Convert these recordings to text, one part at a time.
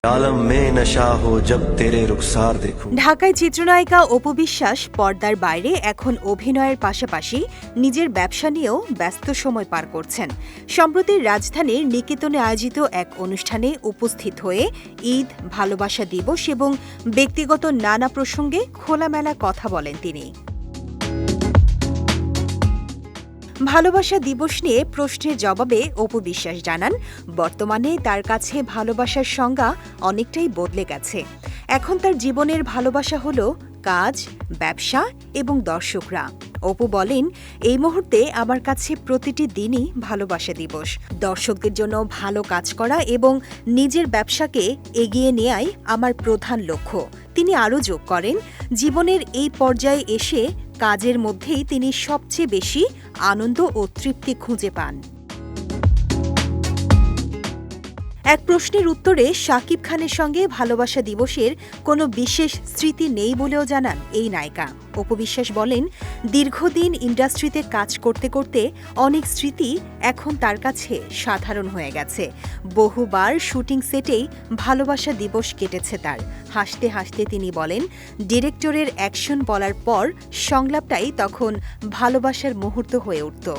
आलम में नशा हो जब तेरे रुखसार देखूं। ঢাকায় চিত্রনায়িকা অপু বিশ্বাস পর্দার বাইরে এখন অভিনয়ের পাশাপাশি নিজের ব্যবসা নিয়েও ব্যস্ত সময় পার করছেন। সম্প্রতি রাজধানীর নিকেতনে আয়োজিত এক অনুষ্ঠানে উপস্থিত হয়ে ঈদ, ভালোবাসা দিবস এবং ব্যক্তিগত নানা প্রসঙ্গে খোলামেলা কথা বলেন তিনি। ভালোবাসা দিবস নিয়ে প্রশ্নের জবাবে অপু বিশ্বাস জানান, বর্তমানে তার কাছে ভালোবাসার সংজ্ঞা অনেকটাই বদলে গেছে। এখন তার জীবনের ভালোবাসা হল কাজ, ব্যবসা এবং দর্শকরা। অপু বলেন, এই মুহূর্তে আমার কাছে প্রতিটি দিনই ভালোবাসা দিবস। দর্শকদের জন্য ভালো কাজ করা এবং নিজের ব্যবসাকে এগিয়ে নেয়াই আমার প্রধান লক্ষ্য। তিনি আরও যোগ করেন, জীবনের এই পর্যায়ে এসে কাজের মধ্যেই তিনি সবচেয়ে বেশি আনন্দ ও তৃপ্তি খুঁজে পান। এক প্রশ্নের উত্তরে শাকিব খানের সঙ্গে ভালোবাসা দিবসের কোনো বিশেষ স্মৃতি নেই বলেও জানান এই নায়িকা। অপু বিশ্বাস বলেন, দীর্ঘদিন ইন্ডাস্ট্রিতে কাজ করতে করতে অনেক স্মৃতি এখন তার কাছে সাধারণ হয়ে গেছে। বহুবার শুটিং সেটেই ভালোবাসা দিবস কেটেছে তার। হাসতে হাসতে তিনি বলেন, ডিরেক্টরের অ্যাকশন বলার পর সংলাপটাই তখন ভালোবাসার মুহূর্ত হয়ে উঠত।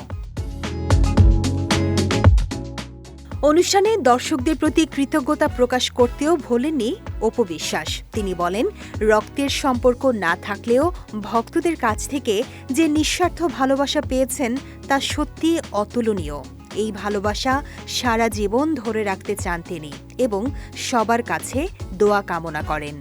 অনুষ্ঠানে দর্শকদের প্রতি কৃতজ্ঞতা প্রকাশ করতেও ভোলেননি অপু বিশ্বাস। তিনি বলেন, রক্তের সম্পর্ক না থাকলেও ভক্তদের কাছ থেকে যে নিঃস্বার্থ ভালোবাসা পেয়েছেন তা সত্যি অতুলনীয়। এই ভালোবাসা সারা জীবন ধরে রাখতে চান তিনি এবং সবার কাছে দোয়া কামনা করেন।